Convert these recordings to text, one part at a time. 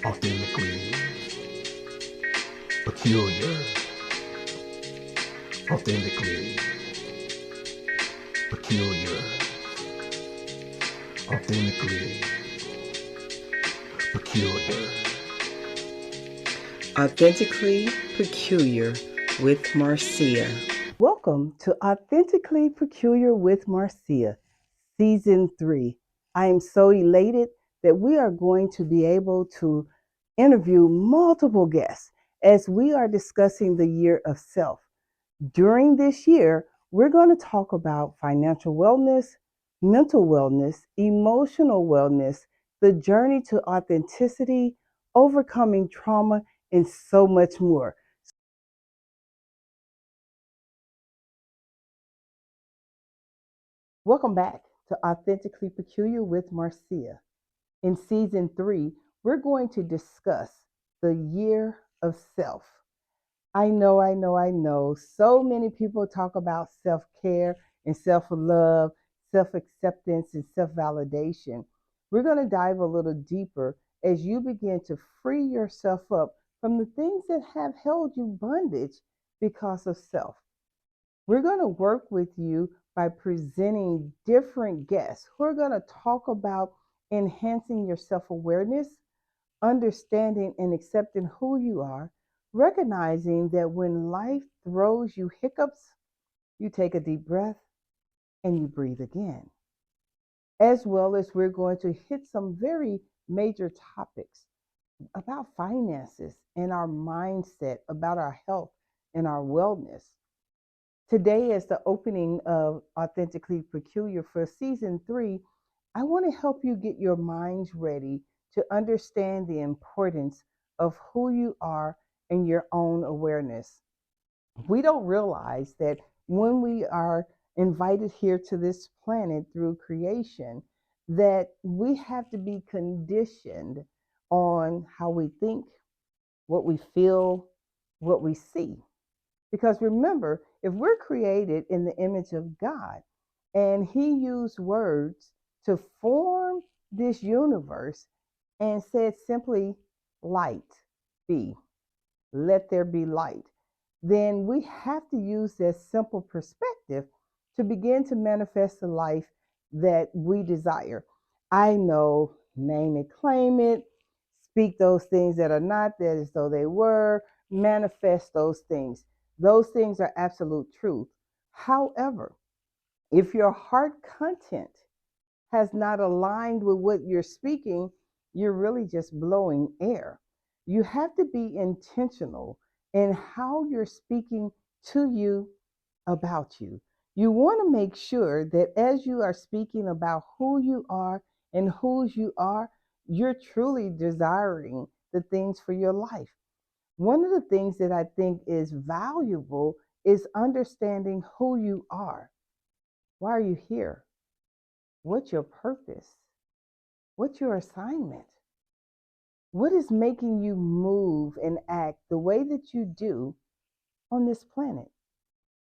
authentically peculiar, authentically peculiar, authentically peculiar. Authentically Peculiar with Marcia. Welcome to Authentically Peculiar with Marcia, Season 3. I am so elated that we are going to be able to interview multiple guests as we are discussing the year of self. During this year, we're going to talk about financial wellness, mental wellness, emotional wellness, the journey to authenticity, overcoming trauma, and so much more. Welcome back to Authentically Peculiar with Marcia. In season 3, we're going to discuss the year of self. I know. So many people talk about self care and self love, self acceptance, and self validation. We're going to dive a little deeper as you begin to free yourself up from the things that have held you bondage because of self. We're going to work with you by presenting different guests who are going to talk about enhancing your self awareness, understanding and accepting who you are, recognizing that when life throws you hiccups, you take a deep breath and you breathe again. As well as we're going to hit some very major topics about finances and our mindset, about our health and our wellness. Today, as the opening of Authentically Peculiar for season 3, I want to help you get your minds ready to understand the importance of who you are and your own awareness. We don't realize that when we are invited here to this planet through creation, that we have to be conditioned on how we think, what we feel, what we see. Because remember, if we're created in the image of God and He used words to form this universe and said simply, light be, let there be light, then we have to use this simple perspective to begin to manifest the life that we desire. I know, name it, claim it, speak those things that are not that as though they were, manifest those things. Those things are absolute truth. However, if your heart content has not aligned with what you're speaking, you're really just blowing air. You have to be intentional in how you're speaking to you about you. You want to make sure that as you are speaking about who you are and whose you are, you're truly desiring the things for your life. One of the things that I think is valuable is understanding who you are. Why are you here? What's your purpose? What's your assignment? What is making you move and act the way that you do on this planet?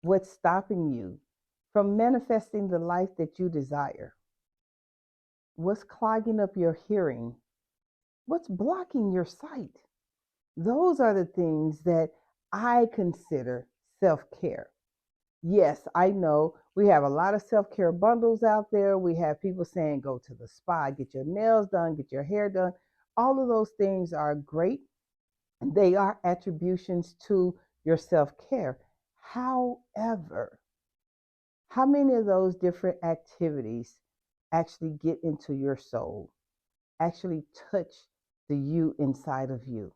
What's stopping you from manifesting the life that you desire? What's clogging up your hearing? What's blocking your sight? Those are the things that I consider self care. Yes, I know we have a lot of self care bundles out there. We have people saying go to the spa, get your nails done, get your hair done. All of those things are great. They are attributions to your self care. However, how many of those different activities actually get into your soul, actually touch the you inside of you?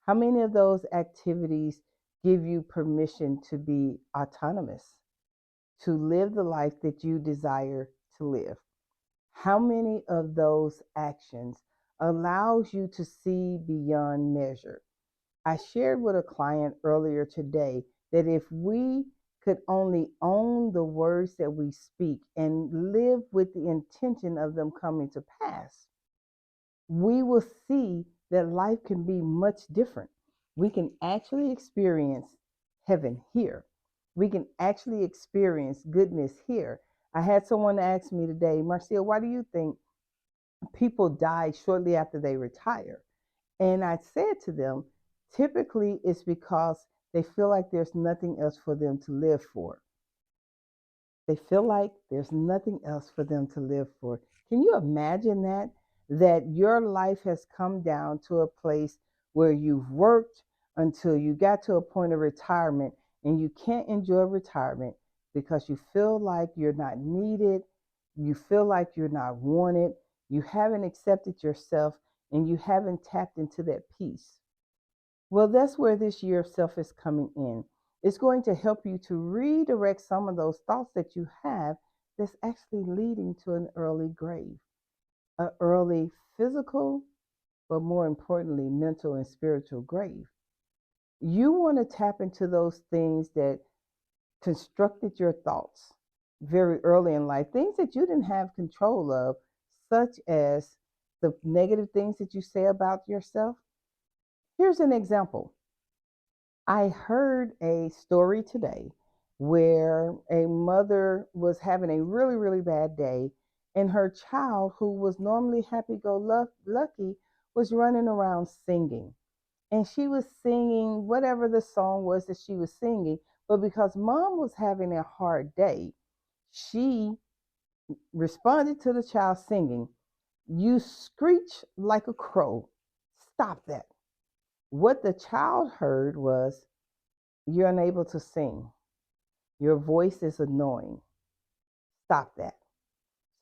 How many of those activities give you permission to be autonomous, to live the life that you desire to live? How many of those actions allows you to see beyond measure? I shared with a client earlier today that if we could only own the words that we speak and live with the intention of them coming to pass, we will see that life can be much different. We can actually experience heaven here. We can actually experience goodness here. I had someone ask me today, Marcia, why do you think people die shortly after they retire? And I said to them, typically it's because they feel like there's nothing else for them to live for. They feel like there's nothing else for them to live for. Can you imagine that? That your life has come down to a place where you've worked until you got to a point of retirement and you can't enjoy retirement because you feel like you're not needed, you feel like you're not wanted, you haven't accepted yourself, and you haven't tapped into that peace. Well, that's where this year of self is coming in. It's going to help you to redirect some of those thoughts that you have that's actually leading to an early grave, an early physical, but more importantly, mental and spiritual grave. You want to tap into those things that constructed your thoughts very early in life, things that you didn't have control of, such as the negative things that you say about yourself. Here's an example. I heard a story today where a mother was having a really, really bad day, and her child, who was normally happy go lucky, was running around singing. And she was singing whatever the song was that she was singing, but because mom was having a hard day, she responded to the child singing, "You screech like a crow. Stop that." What the child heard was, "You're unable to sing. Your voice is annoying. Stop that."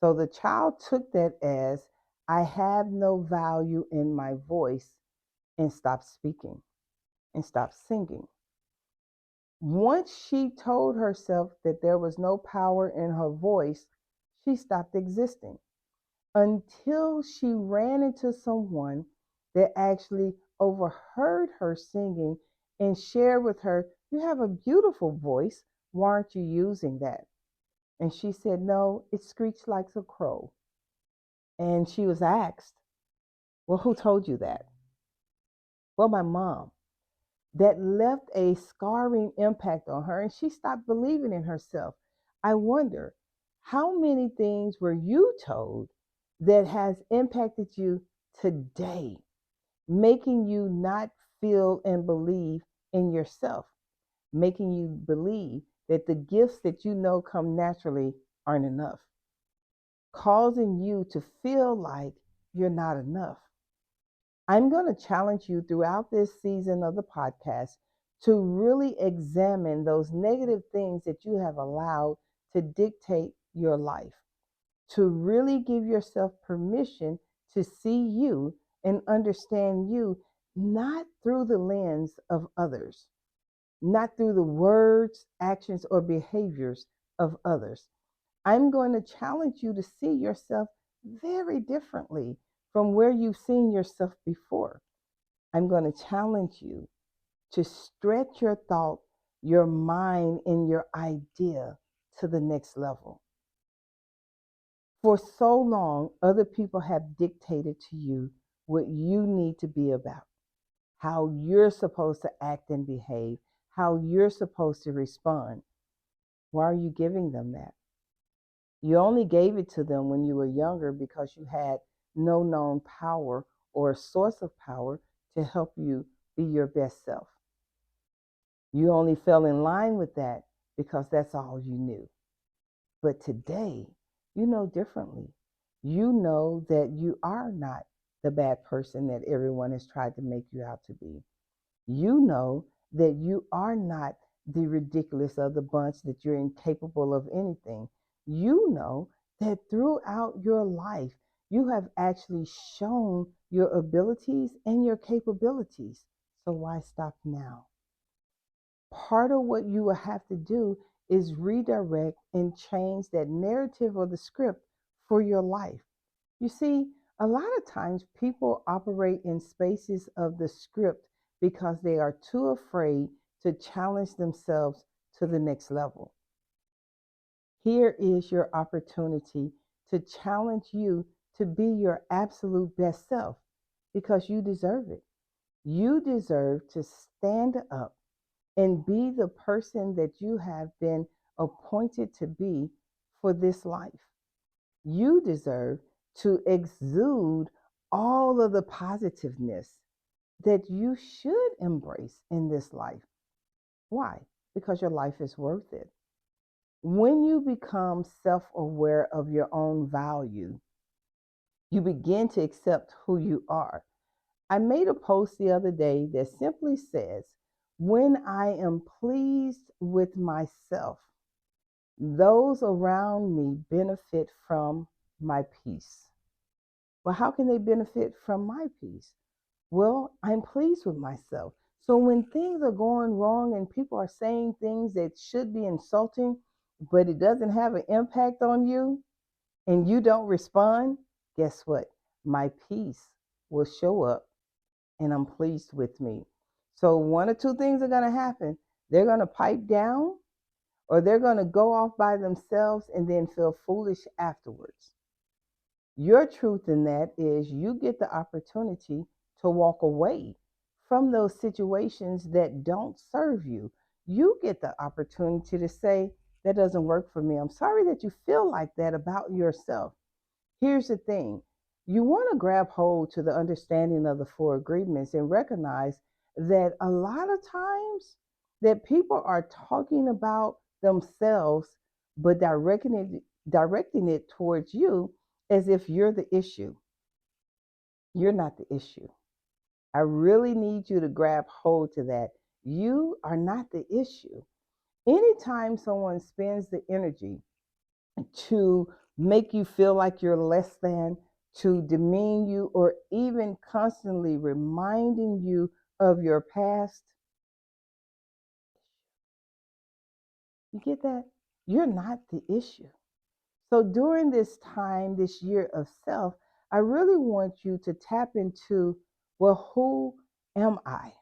So the child took that as, "I have no value in my voice," and stopped speaking and stopped singing. Once she told herself that there was no power in her voice, she stopped existing until she ran into someone that actually overheard her singing and shared with her, "You have a beautiful voice. Why aren't you using that?" And she said, "No, it screeched like a crow." And she was asked, "Well, who told you that?" "Well, my mom." That left a scarring impact on her, and she stopped believing in herself. I wonder, how many things were you told that has impacted you today, making you not feel and believe in yourself, making you believe that the gifts that you know come naturally aren't enough, causing you to feel like you're not enough. I'm going to challenge you throughout this season of the podcast to really examine those negative things that you have allowed to dictate your life, to really give yourself permission to see you and understand you, not through the lens of others, not through the words, actions, or behaviors of others. I'm going to challenge you to see yourself very differently from where you've seen yourself before. I'm going to challenge you to stretch your thought, your mind, and your idea to the next level. For so long, other people have dictated to you what you need to be about, how you're supposed to act and behave, how you're supposed to respond. Why are you giving them that? You only gave it to them when you were younger because you had no known power or a source of power to help you be your best self. You only fell in line with that because that's all you knew. But today, you know differently. You know that you are not the bad person that everyone has tried to make you out to be. You know that you are not the ridiculous of the bunch, that you're incapable of anything. You know that throughout your life, you have actually shown your abilities and your capabilities. So why stop now? Part of what you will have to do is redirect and change that narrative or the script for your life. You see, a lot of times people operate in spaces of the script because they are too afraid to challenge themselves to the next level. Here is your opportunity to challenge you to be your absolute best self because you deserve it. You deserve to stand up and be the person that you have been appointed to be for this life. You deserve to exude all of the positiveness that you should embrace in this life. Why? Because your life is worth it. When you become self aware of your own value, you begin to accept who you are. I made a post the other day that simply says, when I am pleased with myself, those around me benefit from my peace. Well, how can they benefit from my peace? Well, I'm pleased with myself. So when things are going wrong and people are saying things that should be insulting, but it doesn't have an impact on you and you don't respond, guess what? My peace will show up and I'm pleased with me. So one or two things are going to happen. They're going to pipe down or they're going to go off by themselves and then feel foolish afterwards. Your truth in that is you get the opportunity to walk away from those situations that don't serve you. You get the opportunity to say, that doesn't work for me. I'm sorry that you feel like that about yourself. Here's the thing. You want to grab hold to the understanding of the four agreements and recognize that a lot of times that people are talking about themselves, but directing it towards you as if you're the issue. You're not the issue. I really need you to grab hold to that. You are not the issue. Anytime someone spends the energy to make you feel like you're less than, to demean you, or even constantly reminding you of your past, you get that? You're not the issue. So during this time, this year of self, I really want you to tap into, well, who am I?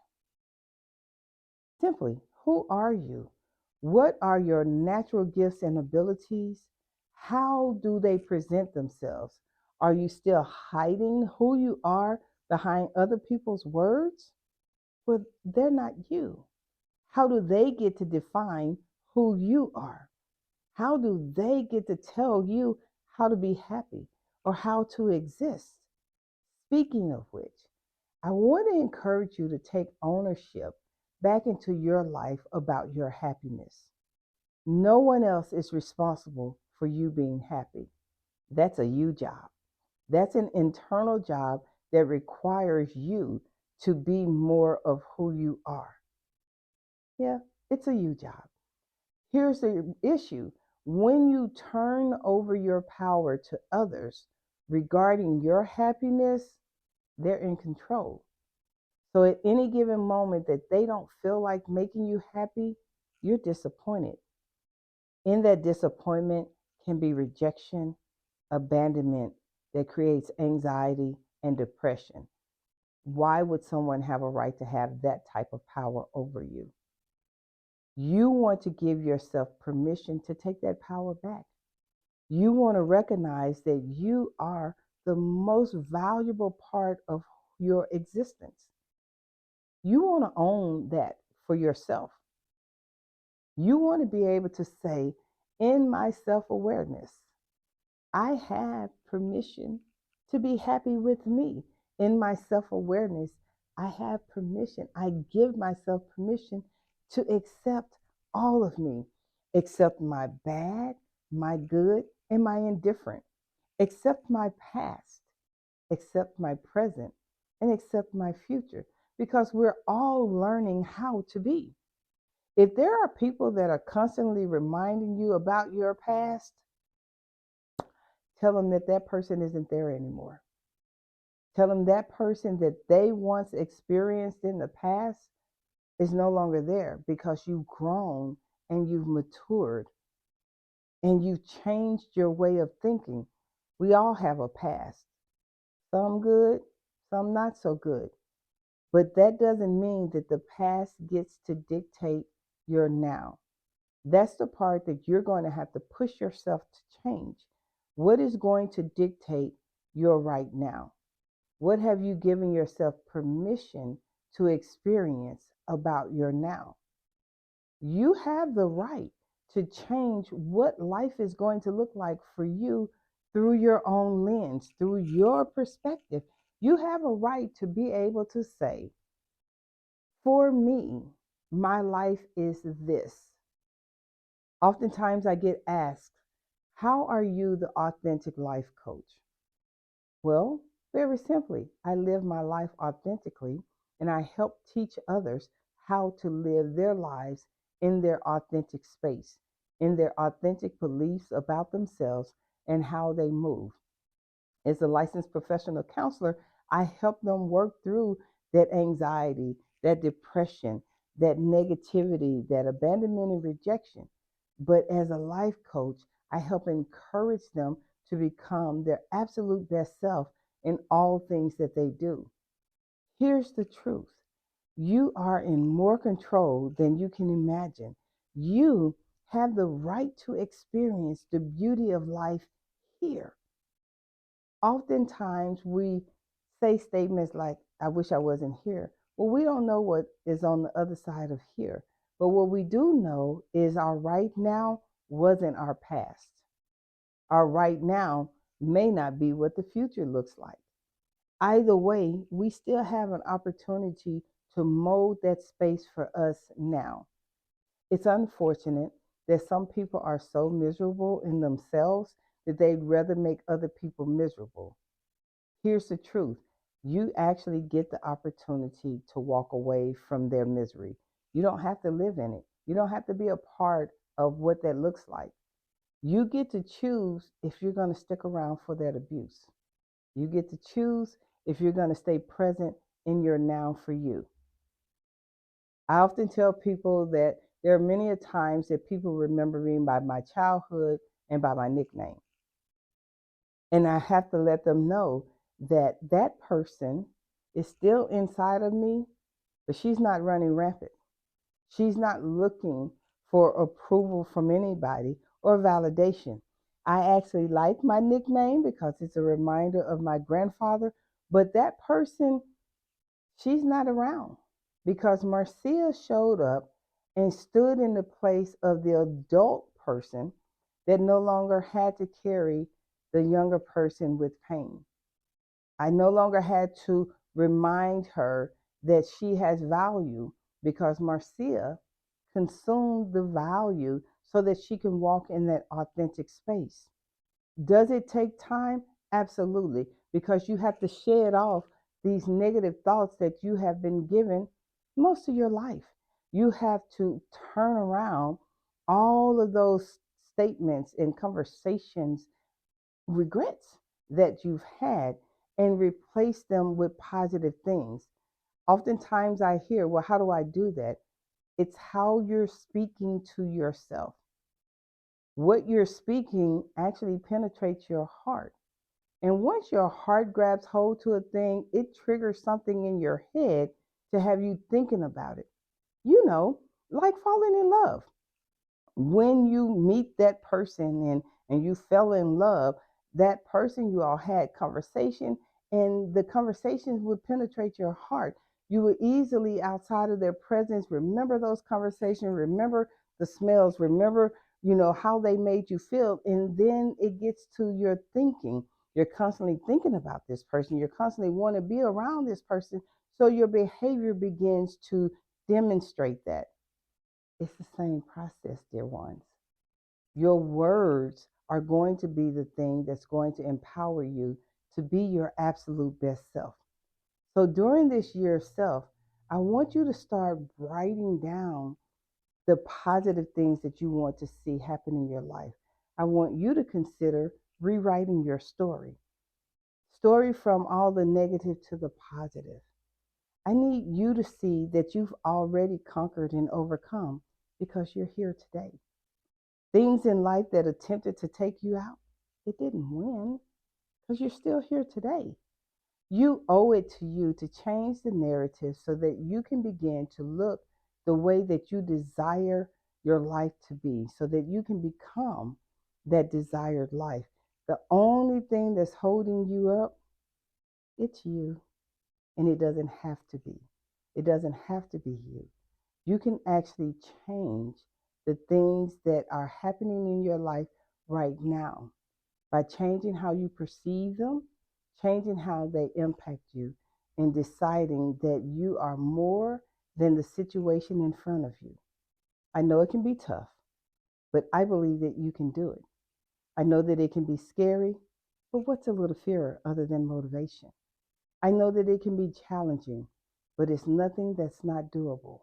Simply, who are you? What are your natural gifts and abilities? How do they present themselves? Are you still hiding who you are behind other people's words? Well, they're not you. How do they get to define who you are? How do they get to tell you how to be happy or how to exist? Speaking of which, I want to encourage you to take ownership back into your life about your happiness. No one else is responsible for you being happy. That's a you job. That's an internal job that requires you to be more of who you are. Yeah, it's a you job. Here's the issue. When you turn over your power to others regarding your happiness, they're in control. So at any given moment that they don't feel like making you happy, you're disappointed. In that disappointment can be rejection, abandonment that creates anxiety and depression. Why would someone have a right to have that type of power over you? You want to give yourself permission to take that power back. You want to recognize that you are the most valuable part of your existence. You want to own that for yourself. You want to be able to say, in my self awareness, I have permission to be happy with me. In my self awareness, I have permission. I give myself permission to accept all of me, accept my bad, my good, and my indifferent, accept my past, accept my present, and accept my future, because we're all learning how to be. If there are people that are constantly reminding you about your past, tell them that that person isn't there anymore. Tell them that person that they once experienced in the past is no longer there, because you've grown and you've matured and you've changed your way of thinking. We all have a past, some good, some not so good. But that doesn't mean that the past gets to dictate your now. That's the part that you're going to have to push yourself to change. What is going to dictate your right now? What have you given yourself permission to experience about your now? You have the right to change what life is going to look like for you through your own lens, through your perspective. You have a right to be able to say, For me, my life is this. Oftentimes I get asked, how are you the authentic life coach? Well, very simply, I live my life authentically and I help teach others how to live their lives in their authentic space, in their authentic beliefs about themselves and how they move. As a licensed professional counselor, I help them work through that anxiety, that depression, that negativity, that abandonment and rejection. But as a life coach, I help encourage them to become their absolute best self in all things that they do. Here's the truth: you are in more control than you can imagine. You have the right to experience the beauty of life here. Oftentimes we say statements like, I wish I wasn't here. Well, we don't know what is on the other side of here. But what we do know is our right now wasn't our past. Our right now may not be what the future looks like. Either way, we still have an opportunity to mold that space for us now. It's unfortunate that some people are so miserable in themselves that they'd rather make other people miserable. Here's the truth: you actually get the opportunity to walk away from their misery. You don't have to live in it, you don't have to be a part of what that looks like. You get to choose if you're going to stick around for that abuse. You get to choose if you're going to stay present in your now for you. I often tell people that there are many a times that people remember me by my childhood and by my nickname. And I have to let them know that that person is still inside of me, but she's not running rampant. She's not looking for approval from anybody or validation. I actually like my nickname because it's a reminder of my grandfather, but that person, she's not around because Marcia showed up and stood in the place of the adult person that no longer had to carry the younger person with pain. I no longer had to remind her that she has value because Marcia consumed the value so that she can walk in that authentic space. Does it take time? Absolutely, because you have to shed off these negative thoughts that you have been given most of your life. You have to turn around all of those statements and conversations, regrets that you've had, and replace them with positive things. Oftentimes I hear, well, how do I do that? It's how you're speaking to yourself. What you're speaking actually penetrates your heart. And once your heart grabs hold to a thing, it triggers something in your head to have you thinking about it. You know, like falling in love. When you meet that person and you fell in love, that person, you all had conversation, and the conversations would penetrate your heart. You would easily, outside of their presence, remember those conversations, remember the smells, remember, how they made you feel. And then it gets to your thinking. You're constantly thinking about this person. You're constantly want to be around this person. So your behavior begins to demonstrate that. It's the same process, dear ones. Your words are going to be the thing that's going to empower you to be your absolute best self. So during this year of self, I want you to start writing down the positive things that you want to see happen in your life. I want you to consider rewriting your story from all the negative to the positive. I need you to see that you've already conquered and overcome because you're here today. Things in life that attempted to take you out, it didn't win because you're still here today. You owe it to you to change the narrative so that you can begin to look the way that you desire your life to be, so that you can become that desired life. The only thing that's holding you up, it's you, and it doesn't have to be. It doesn't have to be you. You can actually change the things that are happening in your life right now by changing how you perceive them, changing how they impact you, and deciding that you are more than the situation in front of you. I know it can be tough, but I believe that you can do it. I know that it can be scary, but what's a little fear other than motivation? I know that it can be challenging, but it's nothing that's not doable.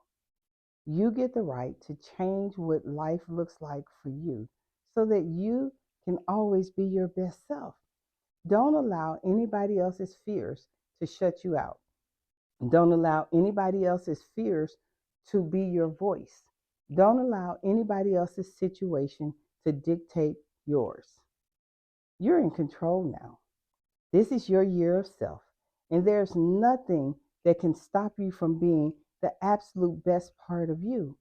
You get the right to change what life looks like for you so that you can always be your best self. Don't allow anybody else's fears to shut you out. Don't allow anybody else's fears to be your voice. Don't allow anybody else's situation to dictate yours. You're in control now. This is your year of self, and there's nothing that can stop you from being the absolute best part of you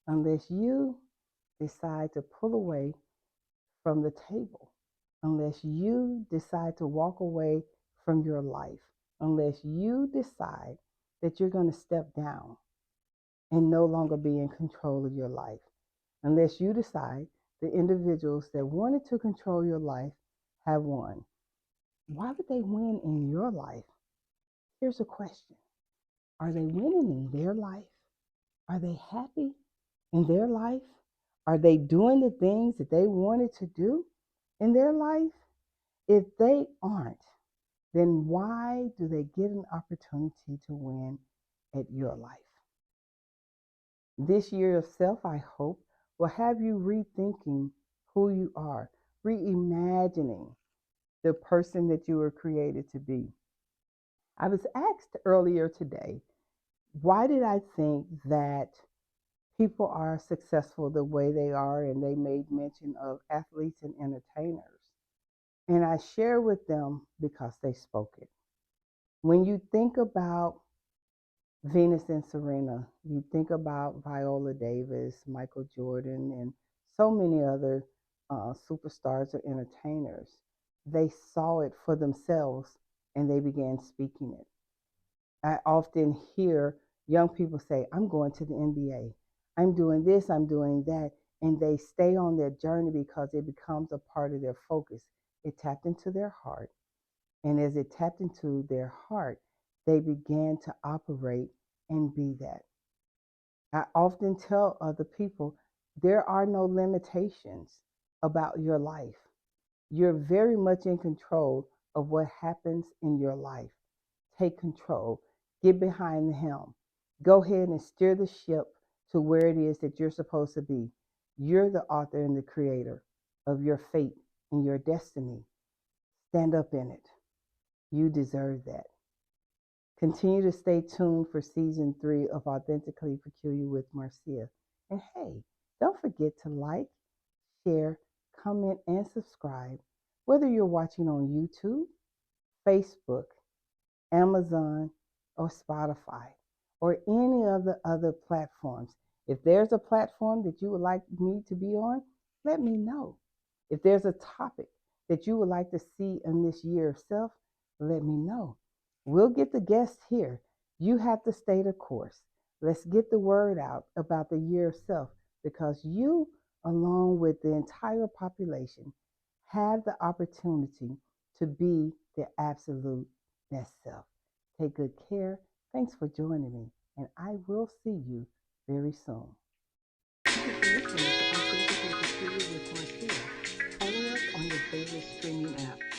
unless you decide to pull away from the table, unless you decide to walk away from your life, unless you decide that you're going to step down and no longer be in control of your life, unless you decide the individuals that wanted to control your life have won. Why would they win in your life? Here's a question. Are they winning in their life? Are they happy in their life? Are they doing the things that they wanted to do in their life? If they aren't, then why do they get an opportunity to win at your life? This year of self, I hope, will have you rethinking who you are, reimagining the person that you were created to be. I was asked earlier today, why did I think that people are successful the way they are? And they made mention of athletes and entertainers. And I share with them because they spoke it. When you think about Venus and Serena, you think about Viola Davis, Michael Jordan, and so many other superstars or entertainers. They saw it for themselves and they began speaking it. I often hear young people say, I'm going to the NBA. I'm doing this, I'm doing that. And they stay on their journey because it becomes a part of their focus. It tapped into their heart. And as it tapped into their heart, they began to operate and be that. I often tell other people there are no limitations about your life. You're very much in control of what happens in your life. Take control. Get behind the helm. Go ahead and steer the ship to where it is that you're supposed to be. You're the author and the creator of your fate and your destiny. Stand up in it. You deserve that. Continue to stay tuned for season 3 of Authentically Peculiar with Marcia. And hey, don't forget to like, share, comment, and subscribe, whether you're watching on YouTube, Facebook, Amazon, or Spotify, or any of the other platforms. If there's a platform that you would like me to be on, let me know. If there's a topic that you would like to see in this year of self, let me know. We'll get the guests here. You have to stay the course. Let's get the word out about the year of self because you, along with the entire population, have the opportunity to be the absolute best self. Take good care. Thanks for joining me, and I will see you very soon. Thank you for listening to Authentically Peculiar with Marcia. Follow us on your favorite streaming app.